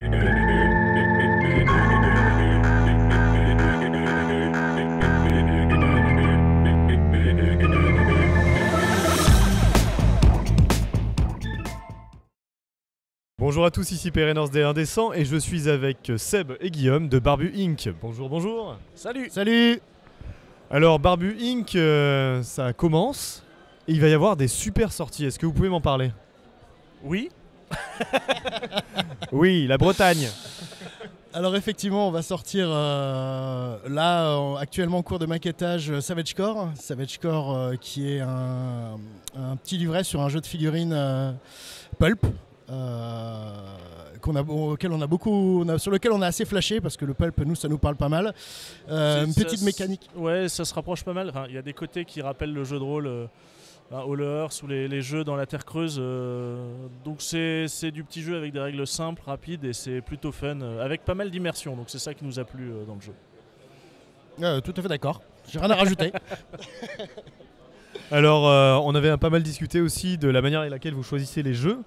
Bonjour à tous, ici Pérénance des Indécents et je suis avec Seb et Guillaume de Barbu Inc. Bonjour, bonjour. Salut. Salut. Alors Barbu Inc, ça commence et il va y avoir des super sorties. Est-ce que vous pouvez m'en parler? Oui. Oui, la Bretagne. Alors effectivement, on va sortir actuellement en cours de maquettage Savage Core. Savage Core qui est un petit livret sur un jeu de figurines Pulp. Sur lequel on a assez flashé parce que le pulp, nous, ça nous parle pas mal. Une petite mécanique. Ouais, ça se rapproche pas mal. Enfin, il y a des côtés qui rappellent le jeu de rôle All Earth ou les jeux dans la Terre Creuse. Donc c'est du petit jeu avec des règles simples, rapides et c'est plutôt fun, avec pas mal d'immersion. Donc c'est ça qui nous a plu dans le jeu. Tout à fait d'accord. J'ai rien à rajouter. Alors on avait pas mal discuté aussi de la manière avec laquelle vous choisissez les jeux.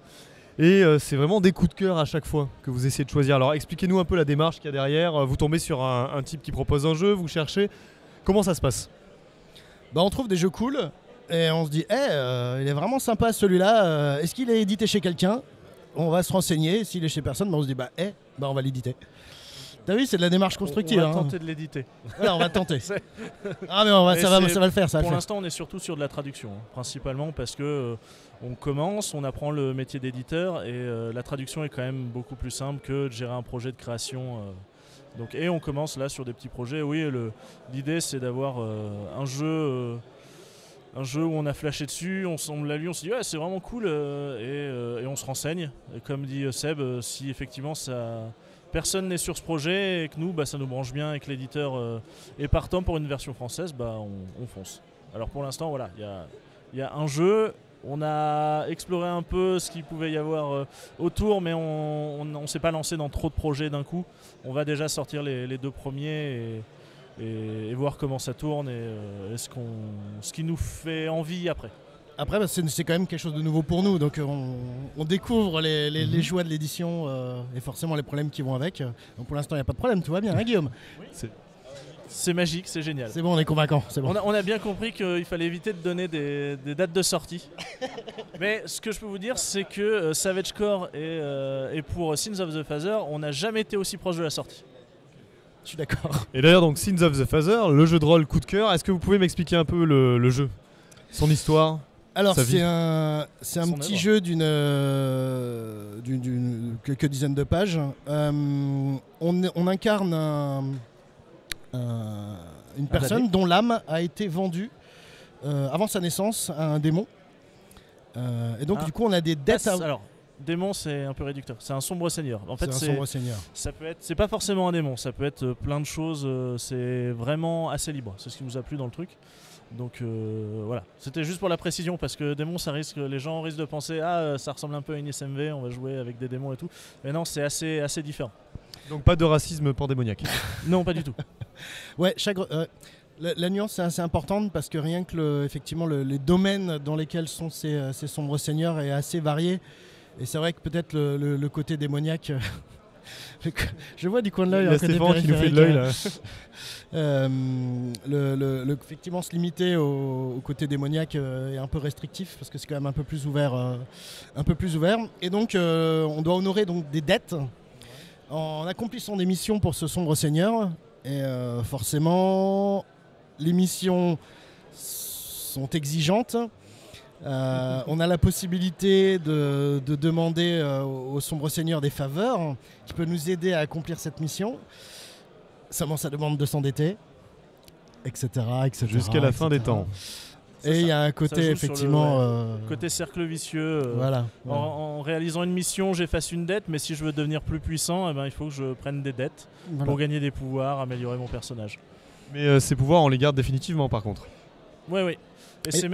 Et c'est vraiment des coups de cœur à chaque fois que vous essayez de choisir. Alors expliquez-nous un peu la démarche qu'il y a derrière. Vous tombez sur un type qui propose un jeu, vous cherchez. Comment ça se passe? On trouve des jeux cool et on se dit il est vraiment sympa celui-là. Est-ce qu'il est édité chez quelqu'un? On va se renseigner. S'il est chez personne, on se dit on va l'éditer. T'as vu, c'est de la démarche constructive. On va tenter de l'éditer. Voilà, on va tenter. Ça va le faire. Pour l'instant, on est surtout sur de la traduction, principalement parce que on commence, on apprend le métier d'éditeur et la traduction est quand même beaucoup plus simple que de gérer un projet de création. Et on commence là sur des petits projets. Oui, l'idée c'est d'avoir un jeu où on a flashé dessus, on l'a lu, on s'est dit c'est vraiment cool et on se renseigne. Et comme dit Seb, si effectivement personne n'est sur ce projet et que nous, ça nous branche bien et que l'éditeur est partant pour une version française, on fonce. Alors pour l'instant, voilà, il y a un jeu. On a exploré un peu ce qu'il pouvait y avoir autour, mais on ne s'est pas lancé dans trop de projets d'un coup. On va déjà sortir les deux premiers et voir comment ça tourne et ce qui nous fait envie après. Après, c'est quand même quelque chose de nouveau pour nous, donc on découvre les joies de l'édition et forcément les problèmes qui vont avec. Donc pour l'instant, il n'y a pas de problème, tout va bien, hein, Guillaume? Oui. C'est magique, c'est génial. C'est bon, on est convaincant. C'est bon. On a bien compris qu'il fallait éviter de donner des dates de sortie. Mais ce que je peux vous dire, c'est que Savage Core et pour Sins of the Father, on n'a jamais été aussi proche de la sortie. Je suis d'accord. Et d'ailleurs, donc Sins of the Father, le jeu de rôle coup de cœur, est-ce que vous pouvez m'expliquer un peu le jeu, son histoire? Alors c'est un petit jeu d'une quelques dizaines de pages. On incarne une personne dont l'âme a été vendue avant sa naissance à un démon. Et donc du coup on a des dettes. Alors démon c'est un peu réducteur. C'est un sombre seigneur. En fait c'est un sombre seigneur. Ça peut être. C'est pas forcément un démon. Ça peut être plein de choses. C'est vraiment assez libre. C'est ce qui nous a plu dans le truc. Donc voilà, c'était juste pour la précision parce que démon, les gens risquent de penser ça ressemble un peu à une SMV, on va jouer avec des démons et tout. Mais non, c'est assez différent. Donc pas de racisme pandémoniaque. Non, pas du tout. Ouais, la nuance est assez importante parce que rien que effectivement les domaines dans lesquels sont ces sombres seigneurs est assez varié. Et c'est vrai que peut-être le côté démoniaque. Je vois du coin de l'œil. Il y a Stéphane qui nous fait de l'œil là. Effectivement, se limiter au côté démoniaque est un peu restrictif parce que c'est quand même un peu plus ouvert. Et donc, on doit honorer donc des dettes en accomplissant des missions pour ce sombre seigneur. Et forcément, les missions sont exigeantes. On a la possibilité de demander au sombre seigneur des faveurs qui peut nous aider à accomplir cette mission. Ça demande de s'endetter, etc. Jusqu'à la fin des temps. Et il y a un côté effectivement... côté cercle vicieux. Voilà. En réalisant une mission, j'efface une dette, mais si je veux devenir plus puissant, il faut que je prenne des dettes pour gagner des pouvoirs, améliorer mon personnage. Mais ces pouvoirs, on les garde définitivement par contre. Oui. Et ça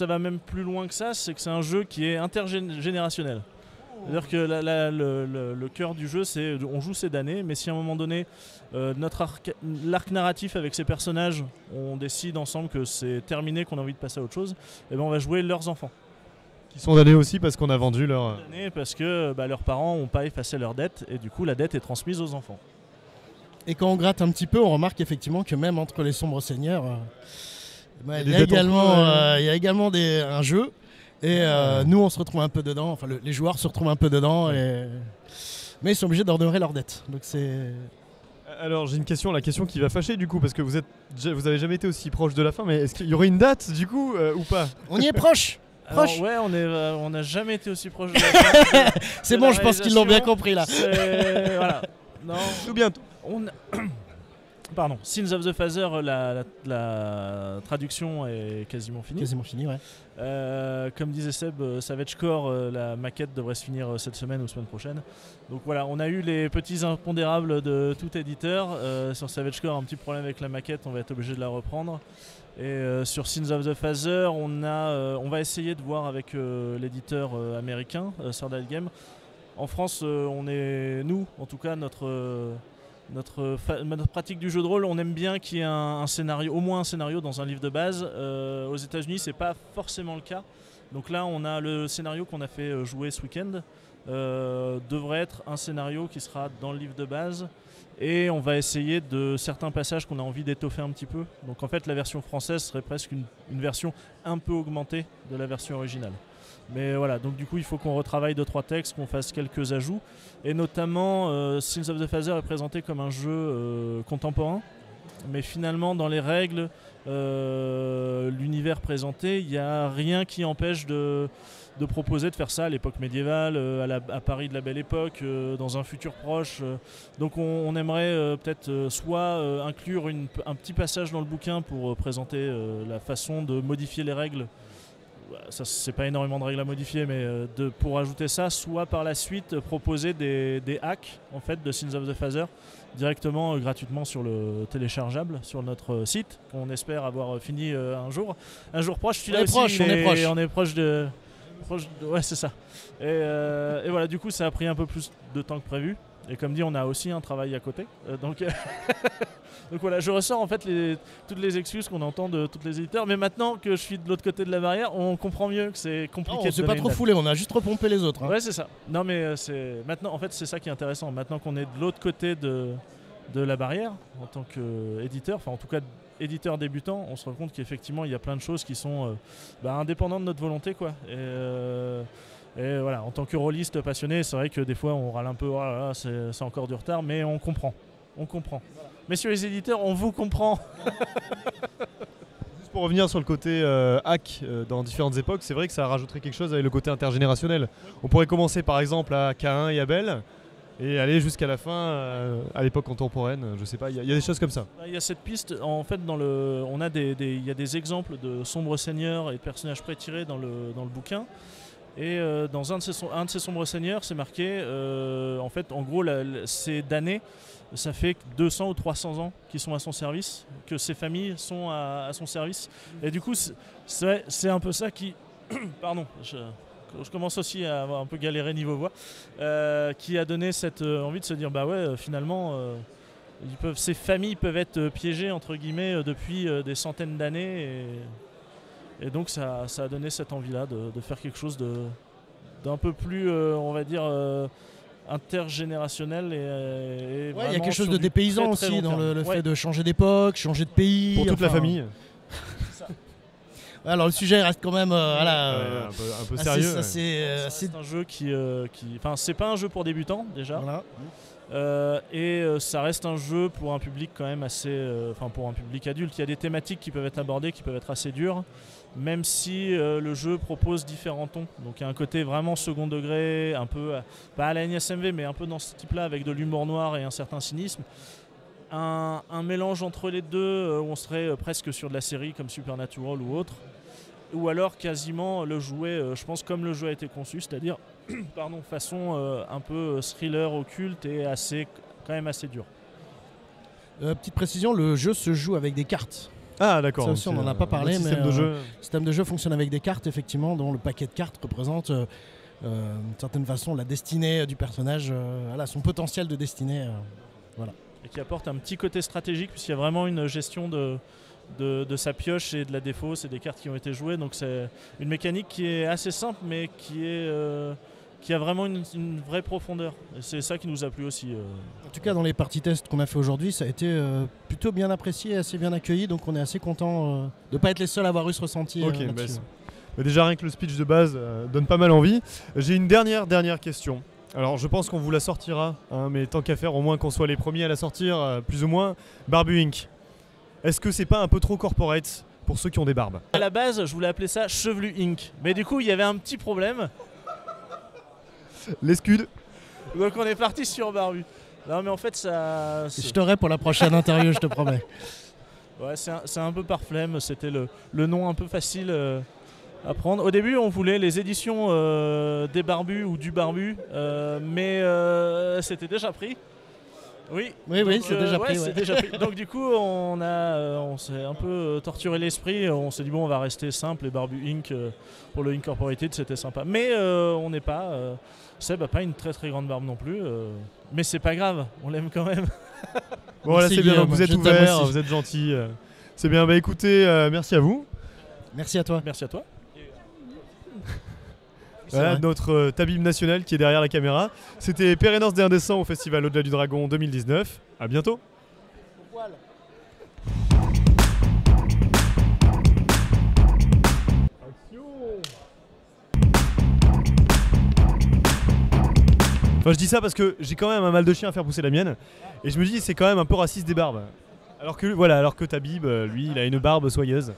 va même plus loin que ça, c'est que c'est un jeu qui est intergénérationnel. C'est-à-dire que le cœur du jeu, c'est on joue ces damnés, mais si à un moment donné, l'arc narratif avec ces personnages, on décide ensemble que c'est terminé, qu'on a envie de passer à autre chose, on va jouer leurs enfants. Qui sont damnés aussi parce qu'on a vendu leur... Parce que leurs parents n'ont pas effacé leur dette et du coup la dette est transmise aux enfants. Et quand on gratte un petit peu, on remarque effectivement que même entre les sombres seigneurs, il y a également un jeu. Et nous, on se retrouve un peu dedans. Enfin, les joueurs se retrouvent un peu dedans. Mais ils sont obligés d'honorer leur dette. Donc c'est... Alors j'ai une question, la question qui va fâcher du coup, parce que vous avez jamais été aussi proche de la fin, mais est-ce qu'il y aurait une date du coup ou pas? On y est proche. Alors, ouais, on n'a jamais été aussi proche de la fin. C'est bon, je pense qu'ils l'ont bien compris là. Voilà. Non, tout bientôt. Pardon, Sins of the Father, la traduction est quasiment finie. Quasiment finie, ouais. Comme disait Seb, Savage Core, la maquette devrait se finir cette semaine ou semaine prochaine. Donc voilà, on a eu les petits impondérables de tout éditeur. Sur Savage Core, un petit problème avec la maquette, on va être obligé de la reprendre. Et sur Sins of the Father, on va essayer de voir avec l'éditeur américain, Third Eye Game. En France, nous, en tout cas, notre pratique du jeu de rôle, on aime bien qu'il y ait un scénario, au moins un scénario dans un livre de base. Aux États-Unis, c'est pas forcément le cas. Donc là, on a le scénario qu'on a fait jouer ce week-end. Devrait être un scénario qui sera dans le livre de base. Et on va essayer de certains passages qu'on a envie d'étoffer un petit peu. Donc en fait, la version française serait presque une version un peu augmentée de la version originale. Mais voilà, donc du coup il faut qu'on retravaille 2-3 textes, qu'on fasse quelques ajouts. Et notamment, Sins of the Father est présenté comme un jeu contemporain. Mais finalement, dans les règles, l'univers présenté, il n'y a rien qui empêche de proposer de faire ça à l'époque médiévale, à Paris de la Belle Époque, dans un futur proche. Donc on aimerait peut-être soit inclure un petit passage dans le bouquin pour présenter la façon de modifier les règles. Ça, c'est pas énormément de règles à modifier, mais pour ajouter ça, soit par la suite proposer des hacks en fait, de Sins of the Father directement gratuitement sur le téléchargeable sur notre site, qu'on espère avoir fini un jour proche. On est proche de ouais, c'est ça. Et voilà, du coup ça a pris un peu plus de temps que prévu. Et comme dit, on a aussi un travail à côté. Donc voilà, je ressors en fait toutes les excuses qu'on entend de tous les éditeurs. Mais maintenant que je suis de l'autre côté de la barrière, on comprend mieux que c'est compliqué. On s'est pas trop foulé, on a juste repompé les autres. Ouais, c'est ça. Non, mais maintenant, en fait, c'est ça qui est intéressant. Maintenant qu'on est de l'autre côté de la barrière, en tant qu'éditeur, enfin en tout cas éditeur débutant, on se rend compte qu'effectivement, il y a plein de choses qui sont indépendantes de notre volonté, quoi. Et voilà, en tant que rôliste passionné, c'est vrai que des fois on râle un peu, oh là là, c'est encore du retard, mais on comprend. Voilà. Messieurs les éditeurs, on vous comprend. Juste pour revenir sur le côté hack dans différentes époques, c'est vrai que ça rajouterait quelque chose avec le côté intergénérationnel. On pourrait commencer par exemple à Caïn et Abel et aller jusqu'à la fin à l'époque contemporaine, je sais pas, il y a des choses comme ça. Il y a cette piste, en fait, on a il y a des exemples de sombres seigneurs et de personnages pré-tirés dans le bouquin. Et dans un de ces sombres seigneurs, c'est marqué, en fait, en gros, ces damnés, ça fait 200 ou 300 ans qu'ils sont à son service, que ces familles sont à son service. Et du coup, c'est un peu ça qui... Pardon, je commence aussi à avoir un peu galéré niveau voix, qui a donné cette envie de se dire, bah ouais, finalement, ces familles peuvent être piégées, entre guillemets, depuis des centaines d'années. Et donc ça a donné cette envie-là de faire quelque chose d'un peu plus, on va dire, intergénérationnel. Et il y a quelque chose de dépaysant aussi dans le fait de changer d'époque, changer de pays. Pour toute la famille. Alors le sujet reste quand même un peu sérieux. C'est un jeu qui enfin, c'est pas un jeu pour débutants déjà. Voilà. Ça reste un jeu pour un public quand même assez, pour un public adulte. Il y a des thématiques qui peuvent être abordées, qui peuvent être assez dures, même si le jeu propose différents tons. Donc il y a un côté vraiment second degré, un peu, pas à la NSMV, mais un peu dans ce type-là, avec de l'humour noir et un certain cynisme. Un mélange entre les deux, où on serait presque sur de la série comme Supernatural ou autre. Ou alors quasiment le jouer, je pense, comme le jeu a été conçu, c'est-à-dire façon un peu thriller occulte et quand même assez dur. Petite précision, le jeu se joue avec des cartes. Ah d'accord. Ça aussi on n'en a pas parlé, mais le système de jeu fonctionne avec des cartes, effectivement, dont le paquet de cartes représente d'une certaine façon la destinée du personnage, son potentiel de destinée. Voilà. Et qui apporte un petit côté stratégique, puisqu'il y a vraiment une gestion de sa pioche et de la défausse et des cartes qui ont été jouées. Donc c'est une mécanique qui est assez simple mais qui a vraiment une vraie profondeur. Et c'est ça qui nous a plu aussi. En tout cas, dans les parties tests qu'on a fait aujourd'hui, ça a été plutôt bien apprécié, assez bien accueilli. Donc on est assez content de ne pas être les seuls à avoir eu ce ressenti. Ok, là-dessus. Déjà rien que le speech de base donne pas mal envie. J'ai une dernière question. Alors je pense qu'on vous la sortira, hein, mais tant qu'à faire, au moins qu'on soit les premiers à la sortir, plus ou moins. Barbu Inc. Est-ce que c'est pas un peu trop corporate pour ceux qui ont des barbes? À la base, je voulais appeler ça Chevelu Inc. Mais du coup, il y avait un petit problème. L'escude. Donc on est parti sur Barbu. Non mais en fait ça... Je t'aurai pour la prochaine interview, je te promets. Ouais, c'est un peu par flemme, c'était le nom un peu facile à prendre. Au début on voulait les éditions des Barbus ou du Barbu, mais c'était déjà pris. Oui, c'est déjà pris. C'est déjà pris. Donc du coup on s'est un peu torturé l'esprit, on s'est dit bon on va rester simple, les Barbu Inc. Pour le Incorporated c'était sympa. Mais on n'est pas... Seb n'a pas une très très grande barbe non plus, mais c'est pas grave, on l'aime quand même. Bon là c'est bien, Guillaume, vous êtes ouvert, vous êtes gentil. C'est bien, bah écoutez, merci à vous. Merci à toi. Merci à toi. Voilà notre tabib national qui est derrière la caméra. C'était Pérénance des Indécents au Festival Au-delà du Dragon 2019. À bientôt. Enfin, je dis ça parce que j'ai quand même un mal de chien à faire pousser la mienne. Et je me dis c'est quand même un peu raciste des barbes. Alors que Tabib, lui, il a une barbe soyeuse.